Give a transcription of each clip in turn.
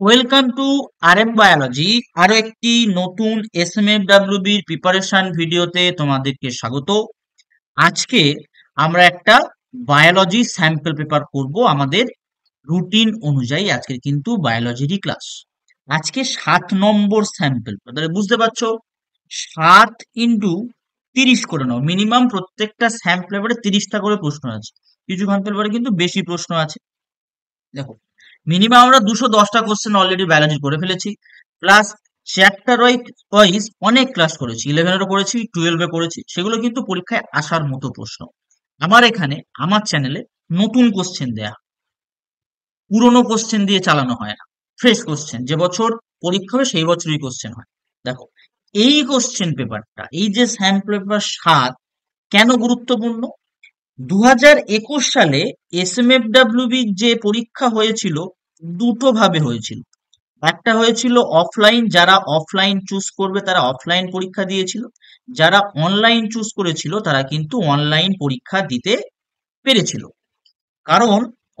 Welcome to RM biology. আরো একটি নতুন এসএমএফডব্লিউবির প্রিপারেশন ভিডিওতে তোমাদেরকে স্বাগত। আজকে আমরা একটা বায়োলজি স্যাম্পল পেপার করব আমাদের রুটিন অনুযায়ী। আজকে কিন্তু বায়োলজিরই ক্লাস। আজকে 7 নম্বর স্যাম্পল, তাহলে বুঝতে পারছো 7 × 30 করে নাও। মিনিমাম প্রত্যেকটা স্যাম্পল পেপারে 30টা করে প্রশ্ন আছে, কিছু স্যাম্পল পেপারে কিন্তু বেশি প্রশ্ন আছে। দেখো, মিনিমাম আমরা 210টা কোশ্চেন অলরেডি বায়োলজি করে ফেলেছি, প্লাস চ্যাপ্টার ওয়াইজ অনেক ক্লাস করেছি, 11-এরও করেছি, 12-এ করেছি। সেগুলো কিন্তু পরীক্ষায় আসার মতো প্রশ্ন। আমার এখানে আমার চ্যানেলে নতুন কোশ্চেন দেয়া, পুরনো কোশ্চেন দিয়ে চালানো হয় না। ফ্রেশ কোশ্চেন, যে বছর পরীক্ষা হবে সেই বছরই কোশ্চেন হয়। দেখো, এই কোশ্চেন পেপারটা, এই যে স্যাম্পল পেপার 7 কেন গুরুত্বপূর্ণ? 2021 সালে এসএমএফডব্লিউবি যে পরীক্ষা হয়েছিল, দুটো ভাবে হয়েছিল। একটা হয়েছিল অফলাইন, যারা অফলাইন চুজ করবে তারা অফলাইন পরীক্ষা দিয়েছিল, যারা অনলাইন চুজ করেছিল তারা কিন্তু অনলাইন পরীক্ষা দিতে পেরেছিল। কারণ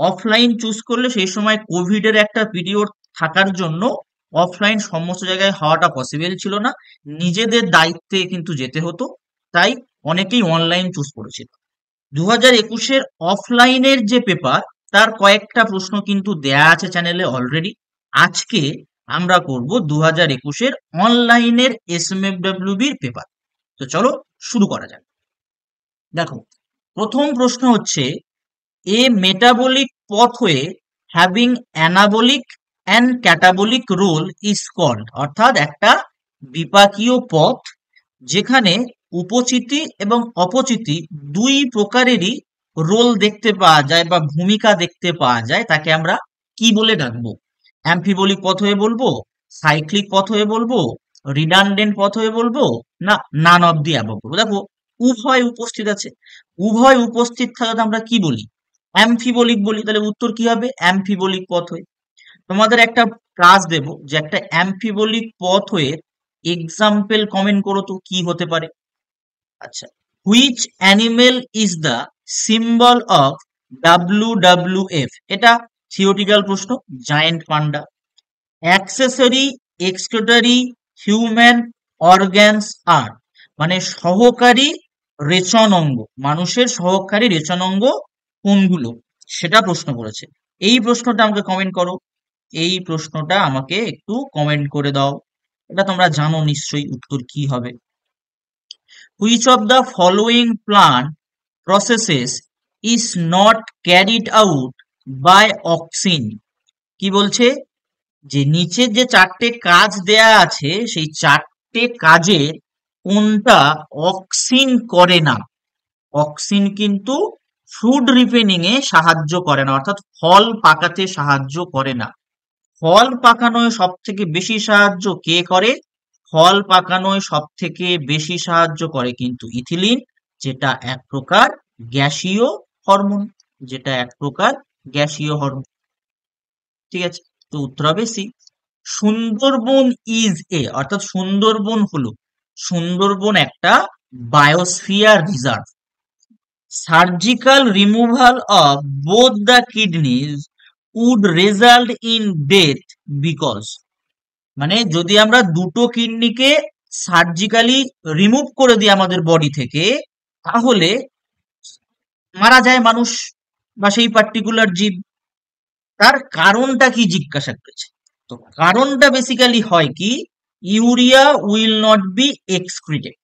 অফলাইন চুজ করলে সেই সময় কোভিড এর একটা পিরিয়ড থাকার জন্য অফলাইন সমস্ত জায়গায় হওয়াটা পসিবল ছিল না, নিজেদের দায়িত্বে কিন্তু যেতে হতো। তাই অনেকেই অনলাইন চুজ করেছিল। 2021-এর অফলাইনের যে পেপার, তার কয়েকটা প্রশ্ন কিন্তু দেয়া আছে চ্যানেলে অলরেডি। আজকে আমরা করব 2021-এর অনলাইনের এসএমএফডব্লিউবির পেপার। তো চলো শুরু করা যাক। দেখো, প্রথম প্রশ্ন হচ্ছে, a metabolic pathway having anabolic and catabolic role is called. অর্থাৎ একটা বিপাকীয় পথ যেখানে উপচিতি এবং অপচিতি দুই প্রকারেরই রোল দেখতে পাওয়া যায় বা ভূমিকা দেখতে পাওয়া যায়, তাকে আমরা কি বলে ডাকবো? অ্যাম্ফিবলিক পথ হয়ে বলবো, সাইক্লিক পথ হয়ে বলবো, রিডান্ডেন্ট পথ হয়ে বলবো, না নান অফ দি অ্যাবভ বলবো? দেখো, উভয় উপস্থিত আছে। উভয় উপস্থিত থাকাতে আমরা কি বলি? অ্যাম্ফিবলিক বলি। তাহলে উত্তর কি হবে? অ্যাম্ফিবলিক পথ হয়ে। তোমাদের একটা কাজ দেব, যে একটা অ্যাম্ফিবলিক পথ হয়ে এক্সাম্পল কমেন্ট করো তো কি হতে পারে। আচ্ছা, which animal is the symbol of WWF? এটা থিওরিটিক্যাল প্রশ্ন। জায়েন্ট পান্ডা। অ্যাক্সেসরি এক্সক্রিটরি হিউম্যান অর্গ্যানস আর, মানে সহকারী রেচন অঙ্গ, মানুষের সহকারী রেচন অঙ্গ কোনগুলো, সেটা প্রশ্ন করেছে। এই প্রশ্নটা আমাকে কমেন্ট করো, এই প্রশ্নটা আমাকে একটু কমেন্ট করে দাও। এটা তোমরা জানো নিশ্চয়ই, উত্তর কি হবে? Which of the following plant processes is not carried out by auxin? কি বলছে? যে নিচে যে 4টে কাজ দেয়া আছে, সেই 4টে কাজের কোনটা অক্সিন করে না? অক্সিন কিন্তু ফ্রুট রিপেনিং এ সাহায্য করে না, অর্থাৎ ফল পাকাতে সাহায্য করে না। ফল পাকানোয় সব থেকে বেশি সাহায্য কে করে? ফল পাকানোয় সব থেকে বেশি সাহায্য করে কিন্তু ইথিলিন, যেটা এক প্রকার গ্যাসীয় হরমোন, যেটা এক প্রকার গ্যাসীয় হরমোন। ঠিক আছে, তো উত্তর হবে সি। সুন্দরবন ইজ এ, অর্থাৎ সুন্দরবন হলো, সুন্দরবন একটা biosphere reserve. Surgical removal of both the kidneys would result in death because, মানে যদি আমরা দুটো কিডনিকে সার্জিক্যালি রিমুভ করে দিই আমাদের বডি থেকে, তাহলে মারা যায় মানুষ বা সেই পার্টিকুলার জীব। তার কারণটা কি জিজ্ঞাসা করেছে? তো কারণটা বেসিক্যালি হয় কি, urea will not be excreted.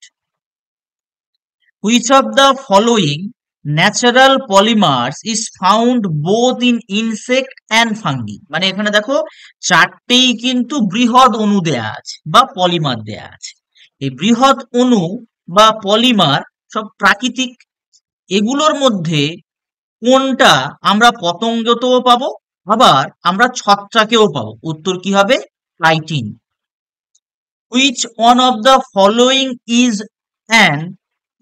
Which of the following natural polymers is found both in insect and fungi? মানে এখানে দেখো, 4টেই কিন্তু বৃহৎ অণু দেয়া আছে বা পলিমার দেয়া আছে। এই বৃহৎ অণু বা পলিমার সব প্রাকৃতিক। এগুলোর মধ্যে কোনটা আমরা পতঙ্গতেও পাবো, আবার আমরা ছত্রাকেও পাবো? উত্তর কি হবে? প্লাইটিন। Which one of the following is an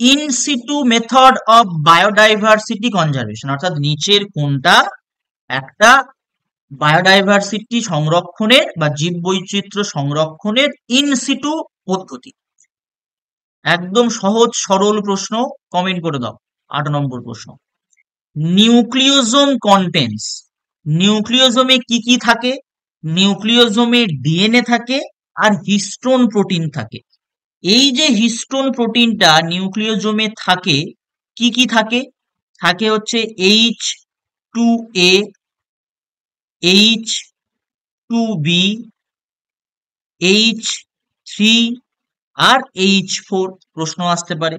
in situ method of biodiversity conservation? অর্থাৎ নিচের কোনটা একটা বায়োডাইভার্সিটি সংরক্ষণের বা জীববৈচিত্র্য সংরক্ষণের ইন সিটু পদ্ধতি? একদম সহজ সরল প্রশ্ন, কমেন্ট করে দাও। 8 নম্বর প্রশ্ন, নিউক্লিওজোম কন্টেন্টস, নিউক্লিওজোমে কি কি থাকে? নিউক্লিওজোমের ডিএনএ থাকে আর হিস্টোন প্রোটিন থাকে। এই যে হিস্টোন প্রোটিনটা নিউক্লিওজোমে থাকে, কি কি থাকে? থাকে হচ্ছে H2A, H2B, H3 আর H4। প্রশ্ন আসতে পারে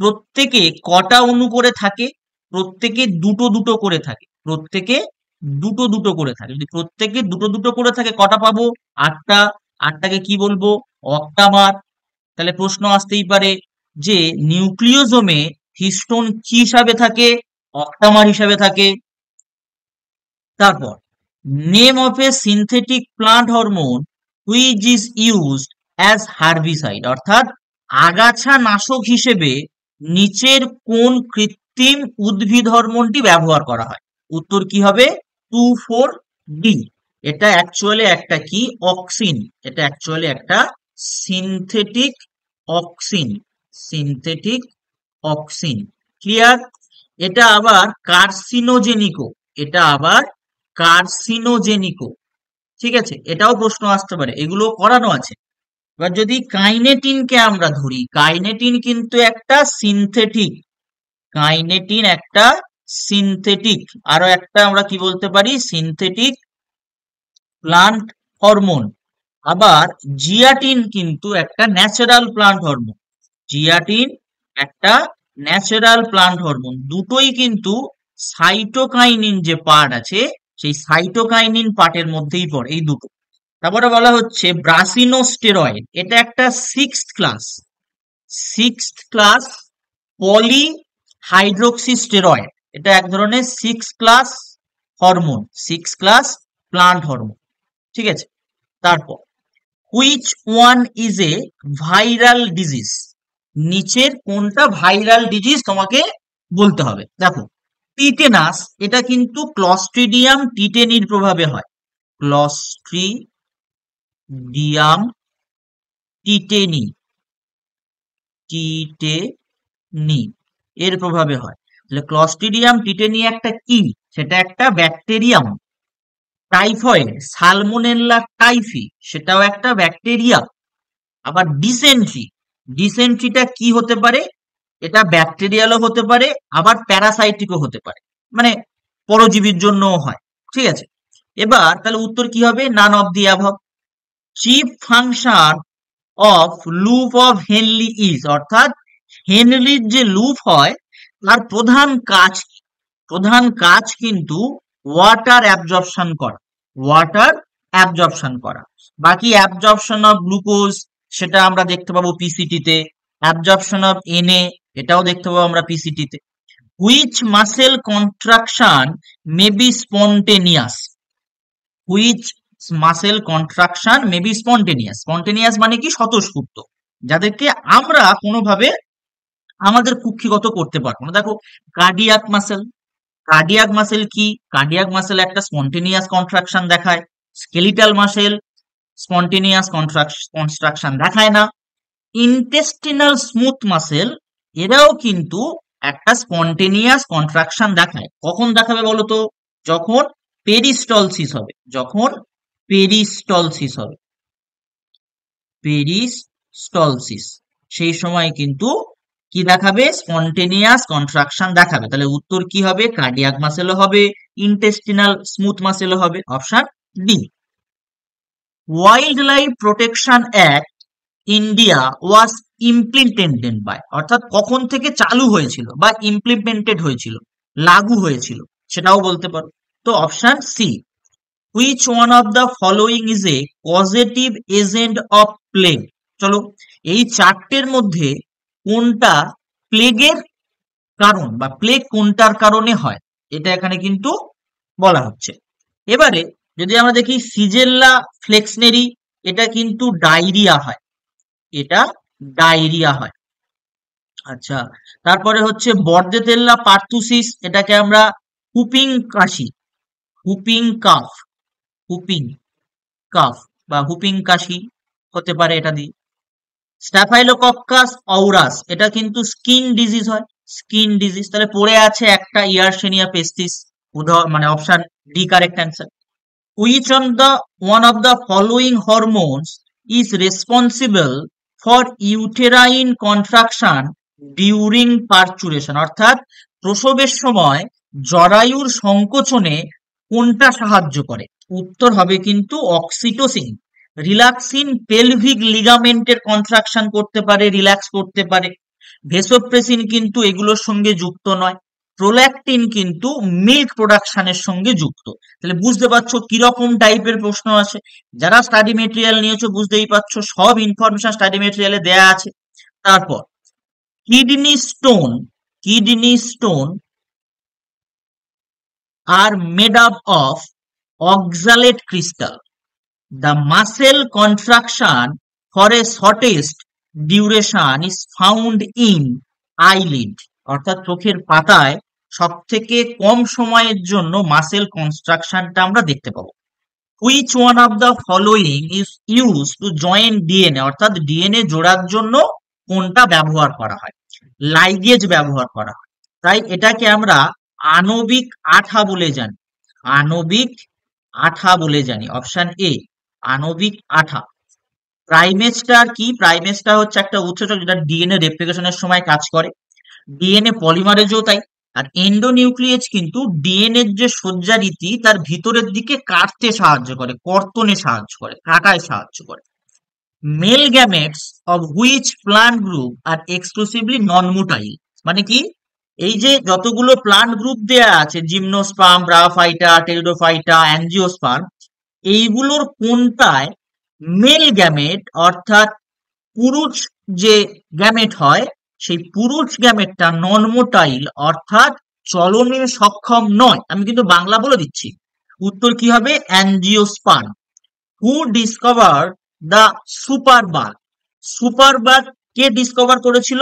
প্রত্যেকে কটা অণু করে থাকে? প্রত্যেকে দুটো দুটো করে থাকে। প্রত্যেকে দুটো দুটো করে থাকে। যদি প্রত্যেকে দুটো দুটো করে থাকে কটা পাবো? 8টা। 8টাকে কি বলবো? অক্টামার। তাহলে প্রশ্ন আসতেই পারে যে নিউক্লিওজোমে হিস্টোন কি হিসাবে থাকে? অক্টামার হিসাবে থাকে। তারপর name of A synthetic plant hormone which is used as herbicide, অর্থাৎ আগাছা নাশক হিসেবে নিচের কোন কৃত্রিম উদ্ভিদ হরমোনটি ব্যবহার করা হয়? উত্তর কি হবে? 2,4-D। এটা অ্যাকচুয়ালি একটা কি? অক্সিন। এটা অ্যাকচুয়ালি একটা synthetic auxin. Synthetic auxin. Clear? এটা আবার কার্সিনোজেনিকও। এটা আবার কার্সিনোজেনিকও। ঠিক আছে, এটাও প্রশ্ন আসতে পারে, এগুলো করানো আছে। এবার যদি কাইনেটিনকে আমরা ধরি, কাইনেটিন কিন্তু একটা সিনথেটিক। কাইনেটিন একটা সিনথেটিক। আরো একটা আমরা কি বলতে পারি? Synthetic plant hormone. আবার জিয়াটিন কিন্তু একটা ন্যাচারাল প্লান্ট হরমোন। জিয়াটিন একটা ন্যাচারাল প্লান্ট হরমোন। দুটোই কিন্তু সাইটোকাইনিন যে পার্ট আছে, সেই সাইটোকাইনিন পার্টের মধ্যেই পড়ে এই দুটো। তারপরে বলা হচ্ছে ব্রাসিনোস্টেরয়েড। এটা একটা সিক্সথ ক্লাস পলি হাইড্রোক্সিস্টেরয়েড। এটা এক ধরনের 6 class hormone, 6 class plant hormone. ঠিক আছে। তারপর which one is a viral disease? নিচের কোনটা ভাইরাল ডিজিজ তোমাকে বলতে হবে। দেখো, টিটেনাস, এটা কিন্তু ক্লস্ট্রিডিয়াম টিটেনির প্রভাবে হয়। ক্লস্ট্রিডিয়াম টিটেনি, টিটেনি এর প্রভাবে হয়। তাহলে ক্লস্ট্রিডিয়াম টিটেনি একটা কি? সেটা একটা ব্যাকটেরিয়াম। টাইফয়েড, সালমোনেল্লা টাইফি, সেটাও একটা ব্যাকটেরিয়া। আবার ডিসেন্ট্রি, ডিসেন্ট্রিটা কি হতে পারে? এটা ব্যাকটেরিয়ালও হতে পারে, আবার প্যারাসাইটিকও হতে পারে, মানে পরজীবীর জন্যও হয়। ঠিক আছে। এবার তাহলে উত্তর কি হবে? None of the above. Chief function of loop of Henle is, অর্থাৎ হেনলির যে লুপ হয় তার প্রধান কাজ কি? প্রধান কাজ কিন্তু ওয়াটার অ্যাবজর্পশন করা। ওয়াটার অ্যাবজর্পশন করা। বাকি অ্যাবজর্পশন অফ গ্লুকোজ সেটা আমরা দেখতে পাবো পিসিটি তে। অ্যাবজর্পশন অফ এনএ এটাও দেখতে পাবো আমরা পিসিটি তে। Which muscle contraction may be spontaneous? Which muscle contraction may be spontaneous? Spontaneous মানে কি? স্বতঃস্ফূর্ত, যাদেরকে আমরা কোনোভাবে আমাদের কুক্ষিগত করতে পারবো না। দেখো, কার্ডিয়াক মাসেল। কার্ডিয়াক মাসেল কি? কার্ডিয়াক মাসেল একটা স্পন্টেনিয়াস কন্ট্রাকশন দেখায়। স্কেলিটাল মাসেল স্পন্টেনিয়াস কন্ট্রাকশন দেখায় না। ইন্টেস্টিনাল স্মুথ মাসেল, এরাও কিন্তু একটা স্পন্টেনিয়াস কন্ট্রাকশন দেখায়। কখন দেখাবে বলতো? যখন পেরিস্টলসিস হবে। যখন পেরিস্টলসিস হবে, পেরিস্টলসিস, সেই সময় কিন্তু কি দেখাবে? স্পন্টেনিয়াস কন্ট্রাকশন দেখাবে। তাহলে উত্তর কি হবে? কার্ডিয়াক মাসেলও হবে, ইন্টেস্টিনাল স্মুথ মাসেলও হবে। Option D. Wildlife protection act India was implemented by, অর্থাৎ কখন থেকে চালু হয়েছিল বা ইমপ্লিমেন্টেড হয়েছিল, লাগু হয়েছিল, সেটাও বলতে পারো। তো option C. Which one of the following is a positive agent of plague? চলো, এই চারটের মধ্যে কোনটা প্লেগের কারণ, বা প্লেগ কোনটার কারণে হয়, এটা এখানে কিন্তু বলা হচ্ছে। এবারে যদি আমরা দেখি সিজেল্লা ফ্লেক্সনেরি, এটা কিন্তু ডায়রিয়া হয়। এটা ডায়রিয়া হয়। আচ্ছা, তারপরে হচ্ছে বর্দেতেল্লা পার্তুসিস, এটাকে আমরা হুপিং কাশি, হুপিং কাফ, হুপিং কাফ বা হুপিং কাশি হতে পারে এটা দিয়ে। স্ট্যাফাইলোকক্কাস অউরাস, এটা কিন্তু স্কিন ডিজিজ হয়, স্কিন ডিজিজ। তাহলে পড়ে আছে একটা ইয়ারসেনিয়া পেস্টিস, মানে option D correct answer. which on the one of the following hormones is responsible for uterine contraction during parturition? অর্থাৎ প্রসবের সময় জরায়ুর সংকোচনে কোনটা সাহায্য করে? উত্তর হবে কিন্তু অক্সিটোসিন। রিল্যাক্সিন পেলভিক লিগামেন্টের কন্ট্রাকশন করতে পারে, রিল্যাক্স করতে পারে। ভেসোপ্রেসিন কিন্তু এগুলোর সঙ্গে যুক্ত নয়। প্রোল্যাকটিন কিন্তু মিল্ক প্রোডাকশনের সঙ্গে যুক্ত। তাহলে বুঝতে পারছো কিরকম টাইপের প্রশ্ন আছে। যারা স্টাডি মেটেরিয়াল নিয়েছো বুঝতেই পারছো, সব ইনফরমেশন স্টাডি মেটেরিয়ালে দেয়া আছে। তারপর kidney stone are made up of oxalate crystal. The muscle contraction for a shortest duration is found in eyelid. অর্থাৎ চোখের পাতায় সব থেকে কম সময়ের জন্য মাসেল কনস্ট্রাকশনটা আমরা দেখতে পাবো। Which one of the following is used to join DNA? অর্থাৎ ডিএনএ জোড়ার জন্য কোনটা ব্যবহার করা হয়? লাইগেজ ব্যবহার করা হয়। তাই এটাকে আমরা আণবিক আঠা বলে জানি। আণবিক আঠা বলে জানি। অপশন এ, আণবিক আঠা। প্রাইমেজটার কি? প্রাইমেজটা হচ্ছে একটা উৎসেচক যেটা ডিএনএ রেপ্লিকেশনের সময় কাজ করে। ডিএনএ পলিমারেজও তাই। আর এন্ডোনিউক্লিয়েজ কিন্তু ডিএনএ এর যে সজ্জা রীতি তার ভিতরের দিকে কাটতে সাহায্য করে, কর্তনে সাহায্য করে, কাটায় সাহায্য করে। Male gametes of which plant group are exclusively non motile? মানে কি, এই যে যতগুলো প্লান্ট গ্রুপ দেয়া আছে, জিমনোস্পার্ম, ব্রায়োফাইটা, টেরিডোফাইটা, অ্যাঞ্জিওস্পার্ম, এইগুলোর কোনটায় মেল গ্যামেট অর্থাৎ পুরুষ যে গ্যামেট হয় সেই পুরুষ গ্যামেটটা নন মোটাইল অর্থাৎ চলনে সক্ষম নয়? আমি কিন্তু বাংলা বলে দিচ্ছি, উত্তর কি হবে? Angiosperm. Who discover the superbug? Superbug K discover করেছিল?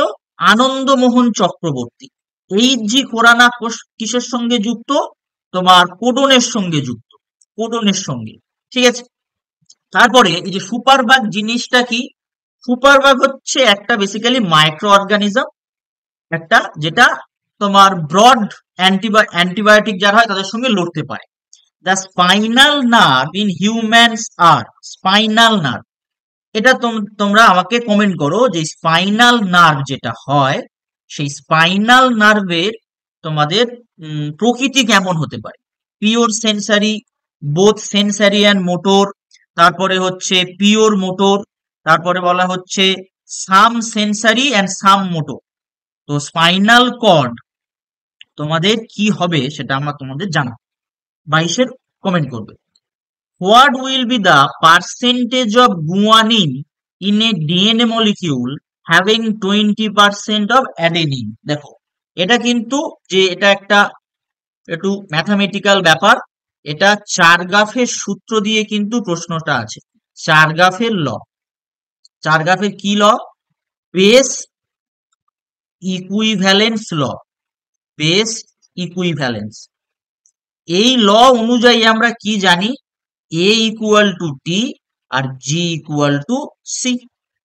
আনন্দমোহন চক্রবর্তী। এইচজি কোরানা কিসের সঙ্গে যুক্ত? তোমার কোডনের সঙ্গে যুক্ত, কোডনের সঙ্গে। ঠিক আছে। তারপরে এই যে সুপারবাগ জিনিসটা কি? সুপারবাগ হচ্ছে একটা বেসিক্যালি মাইক্রো অর্গানিজম, একটা যেটা তোমার ব্রড অ্যান্টিবায়োটিক যারা হয় তাদের সঙ্গে লড়তে পারে। The spinal nerve in humans are, spinal nerve, এটা তোমরা আমাকে কমেন্ট করো যে স্পাইনাল নার্ভ যেটা হয় সেই স্পাইনাল নার্ভের তোমাদের প্রকৃতি কেমন হতে পারে? Pure sensory, both sensory and motor, তারপরে হচ্ছে পিওর মোটর, তারপরে বলা হচ্ছে সাম সেন্সারি অ্যান্ড সাম মোটর। তো স্পাইনাল কর্ড তোমাদের কি হবে সেটা আমরা তোমাদের জানাবো। 22-এর কমেন্ট করবে। What will be the percentage of guanine in a DNA molecule having 20% of adenine? দেখো এটা কিন্তু যে এটা একটা একটু ম্যাথামেটিক্যাল ব্যাপার, এটা চারগাফের সূত্র দিয়ে কিন্তু প্রশ্নটা আছে। চারগাফের ল, চারগাফের কি law? Base equivalence law, base equivalence. এই ল অনুযায়ী আমরা কি জানি? A ইকুয়াল টু টি আর জি ইকুয়াল টু সি।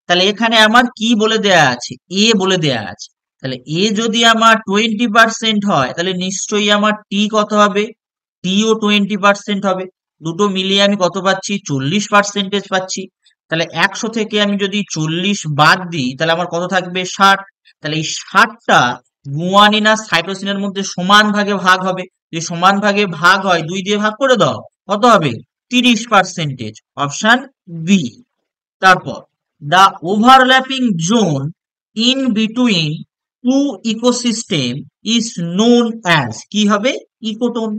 তাহলে এখানে আমার কি বলে দেয়া আছে? এ বলে দেয়া আছে। তাহলে এ যদি আমার 20% হয় তাহলে নিশ্চয়ই আমার টি কত হবে? টিও 20% হবে। দুটো মিলিয়ে আমি কত পাচ্ছি? 40% পাচ্ছি। তাহলে 100 থেকে আমি যদি 40 বাদ দিই তাহলে আমার কত থাকবে? 60। তাহলে এই 60টা গুয়ানিন আর সাইটোসিনের মধ্যে সমান ভাগে ভাগ হবে। যদি সমান ভাগে ভাগ হয় 2 দিয়ে ভাগ করে দাও, কত হবে? 30%। Option B. তারপর the overlapping zone in between two ecosystem is known as, কি হবে? Ecotone.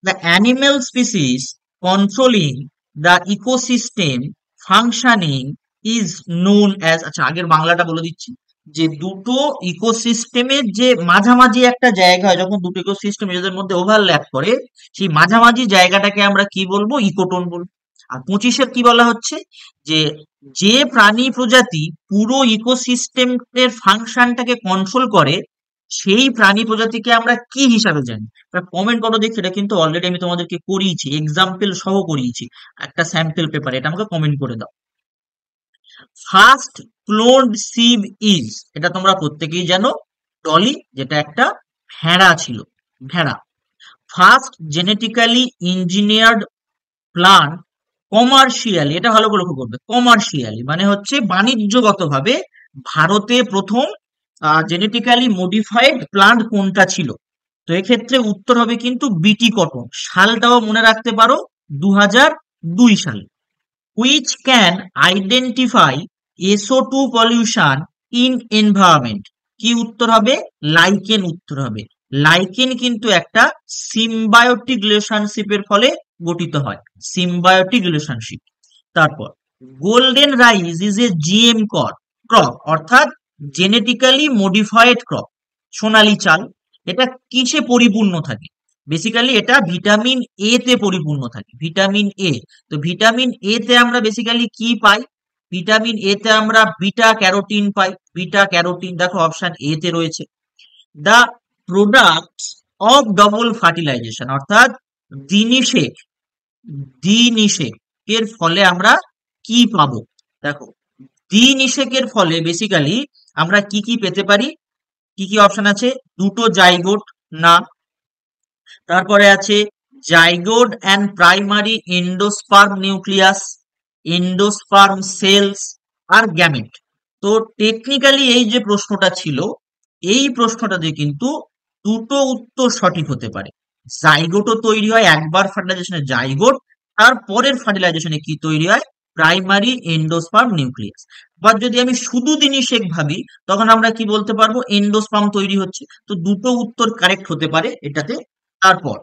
the animal species controlling the ecosystem functioning is known as, আচ্ছা আগের বাংলাটা বলে দিচ্ছি, যে দুটো ইকোসিস্টেমের যে মাঝামাঝি একটা জায়গা হয়, যখন দুটো ইকোসিস্টেম নিজেদের মধ্যে ওভারল্যাপ করে, সেই মাঝামাঝি জায়গাটাকে আমরা কি বলবো? ইকোটোন বলবো। আর 25-এর কি বলা হচ্ছে? যে যে প্রাণী প্রজাতি পুরো ইকোসিস্টেমের ফাংশনটাকে কন্ট্রোল করে সেই প্রাণী প্রজাতিকে আমরা কি হিসাবে জানি? কমেন্ট করো দেখি। এটা কিন্তু অলরেডি আমি তোমাদেরকে করিয়েছি, এক্সাম্পল সহ করিয়েছি একটা স্যাম্পল পেপারে, এটা আমাকে কমেন্ট করে দাও। ফার্স্ট ক্লোনড সিভ ইজ, এটা তোমরা প্রত্যেকেই জানো, ডলি, যেটা একটা ভেড়া ছিল, ভেড়া। First genetically engineered plant commercially, এটা ভালো করে লক্ষ্য করবে, কমার্শিয়ালি মানে হচ্ছে বাণিজ্যগতভাবে ভারতে প্রথম জেনেটিক্যালি মডিফাইড প্লান্ট কোনটা ছিল? তো এক্ষেত্রে উত্তর হবে কিন্তু বিটি কটন। সালটাও মনে রাখতে পারো, 2002 সাল। Which can identify SO2 pollution in environment? কি উত্তর হবে? লাইকেন উত্তর হবে। লাইকেন কিন্তু একটা সিম্বায়োটিক রিলেশনশিপের ফলে গঠিত হয়, সিম্বায়োটিক রিলেশনশিপ। তারপর golden rice is a GM crop, অর্থাৎ জেনেটিক্যালি মডিফাইড ক্রপ, সোনালী চাল। এটা কিসে পরিপূর্ণ থাকে? বেসিক্যালি এটা ভিটামিন এ তে পরিপূর্ণ থাকে, ভিটামিন এ। তো ভিটামিন এ তে আমরা বেসিক্যালি কি পাই? ভিটামিন এ তে আমরা বিটা ক্যারোটিন পাই, বিটা ক্যারোটিন দেখো অপশন এ তে রয়েছে। The products of double fertilization, অর্থাৎ দ্বিনিষেক, দ্বিনিষেকের ফলে আমরা কি পাবো? দেখো দ্বিনিষেকের ফলে বেসিক্যালি আমরা কি কি পেতে পারি? কি কি অপশন আছে? দুটো জাইগোট, না। তারপরে আছে zygote and primary endosperm nucleus, endosperm cells, আর গ্যামেট। তো টেকনিক্যালি এই যে প্রশ্নটা ছিল, এই প্রশ্নটাতে কিন্তু দুটো উত্তর সঠিক হতে পারে। জাইগোটও তৈরি হয় একবার ফার্টিলাইজেশনে, জাইগোট, তারপরের ফার্টিলাইজেশনে কি তৈরি হয়? Primary endosperm nucleus. বা যদি আমি শুধু দ্বিনিষেক ভাবি, তখন আমরা কি বলতে পারবো? এন্ডোস্পার্ম তৈরি হচ্ছে। তো দুটো উত্তর কারেক্ট হতে পারে এটাতে। তারপর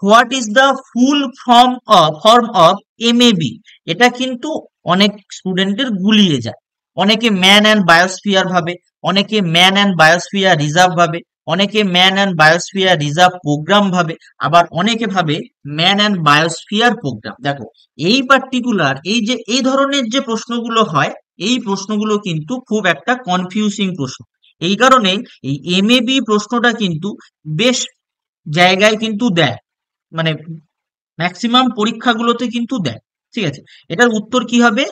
what is the full form of MAB? এটা কিন্তু অনেক স্টুডেন্টের গুলিয়ে যায়। অনেকে ম্যান অ্যান্ড বায়োস্ফিয়ার ভাবে, অনেকে ম্যান অ্যান্ড বায়োস্ফিয়ার রিজার্ভ ভাবে, অনেকে man and biosphere reserve programme ভাবে, আবার অনেকে ভাবে ম্যান অ্যান্ড বায়োস্ফিয়ার প্রোগ্রাম। দেখো এই পার্টিকুলার এই ধরনের যে প্রশ্নগুলো হয়, এই প্রশ্নগুলো কিন্তু খুব একটা কনফিউজিং প্রশ্ন। এই কারণে এই MAB প্রশ্নটা কিন্তু বেশ জায়গায় কিন্তু দেয়, মানে ম্যাক্সিমাম পরীক্ষাগুলোতে কিন্তু দেয়। ঠিক আছে, এটার উত্তর কি হবে?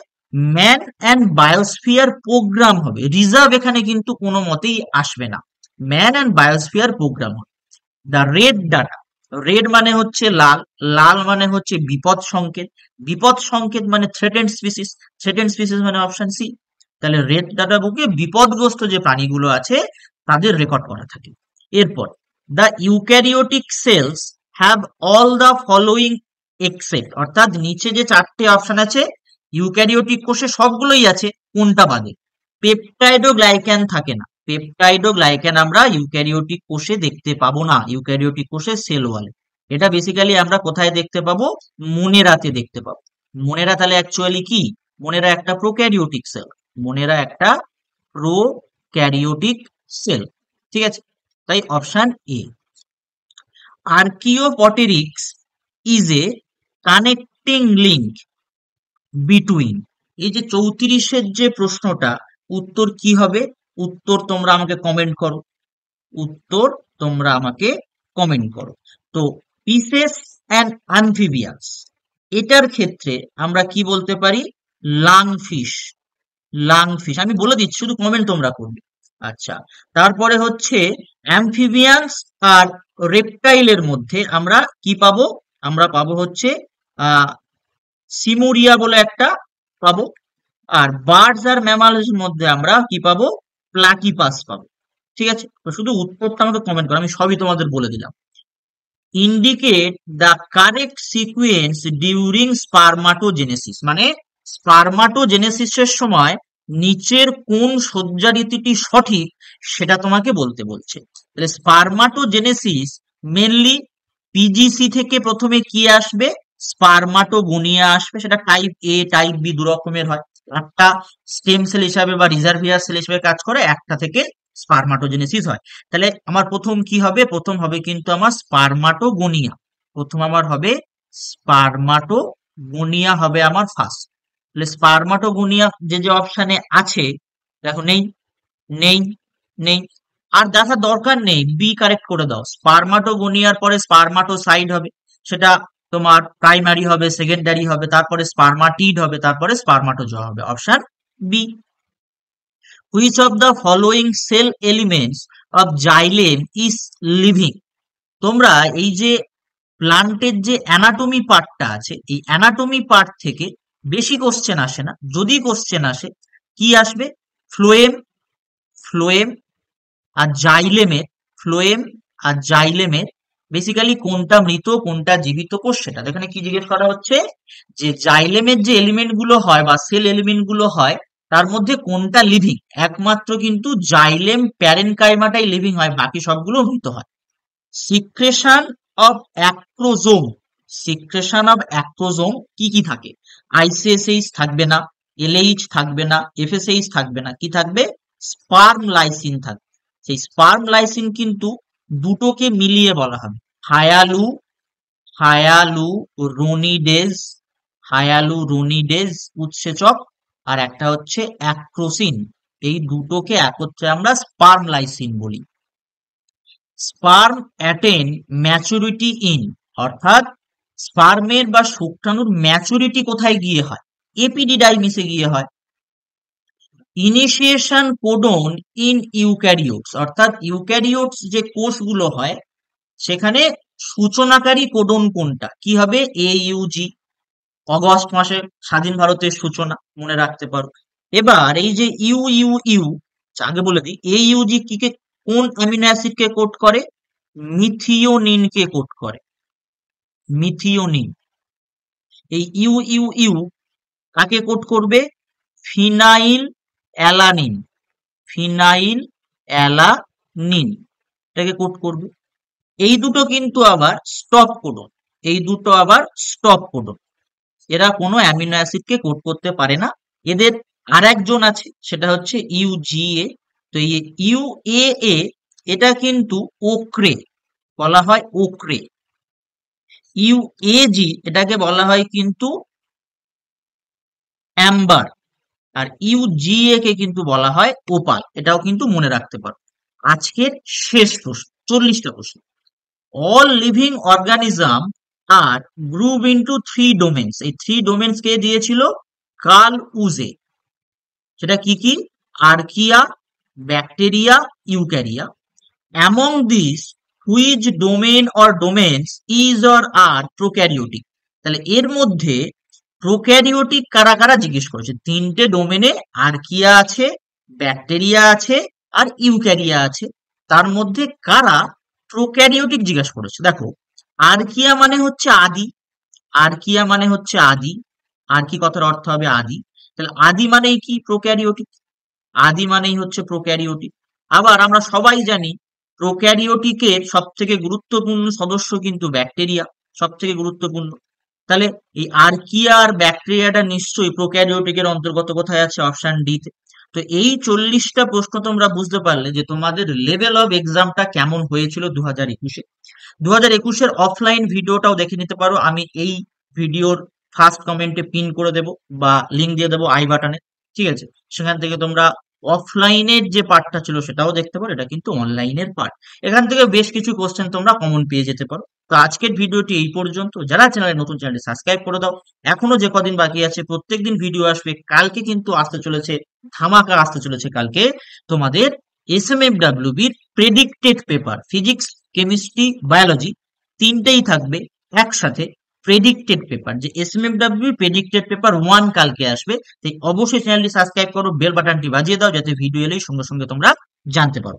ম্যান অ্যান্ড বায়োস্ফিয়ার প্রোগ্রাম হবে, রিজার্ভ এখানে কিন্তু কোনো মতেই আসবে না, ম্যান অ্যান্ড বায়োস্ফিয়ার প্রোগ্রাম হবে। দ্য রেড ডাটা, রেড মানে হচ্ছে লাল, লাল মানে হচ্ছে বিপদ সংকেত, বিপদ সংকেত মানে থ্রেটেন্ড স্পিসিস, থ্রেটেন্ড স্পিসিস মানে অপশন সি। তাহলে রেড ডাটা বুকে বিপদগ্রস্ত যে প্রাণীগুলো আছে তাদের রেকর্ড করা থাকে। এরপর the eukaryotic cells have all the following except, অর্থাৎ নিচে যে চারটে অপশন আছে ইউক্যারিওটিক কোষে সবগুলোই আছে, কোনটা বাদে? পেপটাইডো গ্লাইক্যান থাকে না, পেপটাইডো গ্লাইক্যান আমরা ইউক্যারিওটিক কোষে দেখতে পাবো না, ইউক্যারিওটিক কোষে সেল ওয়ালে। এটা বেসিক্যালি আমরা কোথায় দেখতে পাবো? মোনেরাতে দেখতে পাবো। মোনেরা তাহলে অ্যাকচুয়ালি কি? মোনেরা একটা প্রোক্যারিওটিক সেল, মোনেরা একটা প্রোক্যারিওটিক সেল। ঠিক আছে, তাই option A. Archaeopteryx is a connecting link between, এই যে 34-এর যে প্রশ্নটা, উত্তর কি হবে? উত্তর তোমরা আমাকে কমেন্ট করো, উত্তর তোমরা আমাকে কমেন্ট করো। তো পিসেস অ্যান্ড অ্যামফিবিয়ান্স, এটার ক্ষেত্রে আমরা কি বলতে পারি? লাংফিশ, লাংফিশ আমি বলে দিচ্ছি, শুধু কমেন্ট তোমরা করবে। আচ্ছা, তারপরে হচ্ছে অ্যামফিবিয়ান্স আর রেপটাইলের মধ্যে আমরা কি পাবো? আমরা পাবো হচ্ছে আহ সিমোরিয়া বলে একটা পাবো। আর বার্ডস আর ম্যামালস মধ্যে আমরা কি পাবো? প্লাটিপাস পাবো। ঠিক আছে, তো শুধু উত্তরটা আমাকে কমেন্ট করো, আমি সবই তোমাদের বলে দিলাম। Indicate the correct sequence during spermatogenesis, মানে স্পারমাটোজেনেসিসের সময় নিচের কোন সজ্জা রীতিটি সঠিক সেটা তোমাকে বলতে বলছে। তাহলে স্পারমাটোজেনেসিস মেনলি PGC থেকে প্রথমে কি আসবে? স্পারমাটোগোনিয়া আসবে, সেটা টাইপ A টাইপ B দু রকমের হয়। একটা স্টেম সেল হিসাবে বা রিজার্ভিয়ার সেল হিসাবে কাজ করে, একটা থেকে স্পারমাটোজেনেসিস হয়। তাহলে আমার প্রথম কি হবে? প্রথম হবে কিন্তু আমার স্পারমাটোগোনিয়া, প্রথম আমার হবে স্পারমাটোগোনিয়া হবে আমার ফার্স্ট। তাহলে স্পারমাটোগোনিয়া যে যে অপশনে আছে, দেখো নেই, নেই, নেই, আর দেখার দরকার নেই, বি কারেক্ট করে দাও। স্পারমাটোগোনিয়ার পরে স্পারমাটোসাইড হবে, সেটা তোমার প্রাইমারি হবে, সেকেন্ডারি হবে, তারপরে স্পারমাটিড হবে, তারপরে স্পারমাটোজোয়া হবে, option B. Which of the following cell elements of xylem is living? তোমরা এই যে প্লান্টের যে অ্যানাটমি পার্টটা আছে, এই অ্যানাটমি পার্ট থেকে বেশি কোশ্চেন আসে না। যদি কোশ্চেন আসে, কি আসবে? ফ্লোয়েম, ফ্লোয়েম আর জাইলেমের, ফ্লোয়েম আর জাইলেমের বেসিক্যালি কোনটা মৃত কোনটা জীবিত কোষ, সেটা এখানে কি জিজ্ঞেস করা হচ্ছে যে জাইলেমের যে এলিমেন্ট গুলো হয় বা সেল এলিমেন্ট গুলো হয় তার মধ্যে কোনটা লিভিং। একমাত্র কিন্তু জাইলেম প্যারেনকাইমাটাই লিভিং হয়, বাকি সবগুলো মৃত হয়। Secretion of acrosome, secretion of acrosome কি কি থাকে? আইসিএসএইচ থাকবে না, এলএইচ থাকবে না, এফএসএইচ থাকবে না, কি থাকবে? স্পার্ম লাইসিন থাকবে। সেই স্পার্ম লাইসিন কিন্তু দুটোকে মিলিয়ে বলা হবে হায়ালু, হায়ালু রোনিডেজ, হায়ালু রোনিডেজ উৎসেচক, আর একটা হচ্ছে অ্যাক্রোসিন। এই দুটোকে একত্রে আমরা স্পার্ম লাইসিন বলি। স্পার্ম অ্যাটেন ম্যাচুরিটি ইন, অর্থাৎ স্পার্মের বা শুক্রাণুর ম্যাচুরিটি কোথায় গিয়ে হয়? এপিডিডাইমিসে গিয়ে হয়। ইনিশিয়েশন কোডন ইন ইউক্যারিওটস, অর্থাৎ ইউক্যারিওটস যে কোষগুলো হয় সেখানে সূচনাকারী কোডন কোনটা? কি হবে? AUG, অগস্ট মাসে স্বাধীন ভারতের সূচনা, মনে রাখতে পারো। এবার এই যে ইউ, আগে বলে দিই, AUG কি কে, কোন অ্যামিনো অ্যাসিড কে কোড করে? মিথিওনিন কে কোড করে, মিথিওনিন। এই ইউ কাকে কোড করবে? ফিনাইল অ্যালানিন, ফিনাইল অ্যালানিন এটাকে কোড করবে। এই দুটো কিন্তু আবার স্টপ কোডন, এই দুটো আবার স্টপ কোডন, এরা কোনো অ্যামিনো অ্যাসিড কে কোড করতে পারে না। এদের আর একজন আছে, সেটা হচ্ছে UGA। তো এই UAA এটা কিন্তু ওক্রে, বলা হয় ওক্রে। UAG এটাকে বলা হয় কিন্তু অ্যাম্বার, আর UGA কে কিন্তু বলা হয় ওপাল। এটাও কিন্তু মনে রাখতে পারো। আজকের শেষ প্রশ্ন, 40টা প্রশ্ন। All living organism are group into 3 domains. এই 3 ডোমেইনস কে দিয়েছিল? Carl Woese. সেটা কি কি? Archaea, bacteria, eukarya. Among this which domain or domains is or are prokaryotic. তাহলে এর মধ্যে প্রোক্যারিওটিক কারা কারা জিজ্ঞেস করেছে? 3টে ডোমেনে আর্কিয়া আছে, ব্যাকটেরিয়া আছে আর ইউক্যারিয়া আছে। তার মধ্যে কারা প্রোক্যারিওটিক জিজ্ঞাসা করেছে? দেখো, আর্কিয়া মানে হচ্ছে আদি, আর্কিয়া মানে হচ্ছে আদি, আর্কি কথার অর্থ হবে আদি। তাহলে আদি মানেই কি? প্রোক্যারিওটিক। আদি মানেই হচ্ছে প্রোক্যারিওটিক। আবার আমরা সবাই জানি প্রোক্যারিওটিকের সব থেকে গুরুত্বপূর্ণ সদস্য কিন্তু ব্যাকটেরিয়া, সব থেকে গুরুত্বপূর্ণ। তাহলে এই আর্কিয়া আর ব্যাকটেরিয়াটা নিশ্চয়ই প্রোক্যারিওটিকের অন্তর্গত। কোথায় আছে? অপশন ডি তে। তো এই 40টা প্রশ্ন তোমরা বুঝতে পারলে যে তোমাদের লেভেল অফ এক্সামটা কেমন হয়েছিল 2021-এ। 2021-এর অফলাইন ভিডিওটাও দেখে নিতে পারো, আমি এই ভিডিওর ফার্স্ট কমেন্টে পিন করে দেবো বা লিঙ্ক দিয়ে দেবো আই বাটনে, ঠিক আছে? সেখান থেকে তোমরা অফলাইনের যে পার্টটা ছিল সেটাও দেখতে পারো, এটা কিন্তু অনলাইনের পার্ট। এখান থেকে বেশ কিছু কোশ্চেন তোমরা কমন পেয়ে যেতে পারো। তো আজকের ভিডিওটি এই পর্যন্ত। যারা চ্যানেলে নতুন, চ্যানেলটি সাবস্ক্রাইব করে দাও। এখনো যে কদিন বাকি আছে প্রত্যেকদিন ভিডিও আসবে। কালকে কিন্তু আসতে চলেছে ধামাকা, আসতে চলেছে কালকে তোমাদের SMFWB'র predicted paper, physics, chemistry, biology তিনটেই থাকবে একসাথে। প্রেডিক্টেড পেপার, যে SMFWB প্রেডিক্টেড পেপার 1 কালকে আসবে। তাই অবশ্যই চ্যানেলটি সাবস্ক্রাইব করো, বেল বাটনটি বাজিয়ে দাও যাতে ভিডিও এলেই সঙ্গে সঙ্গে তোমরা জানতে পারো।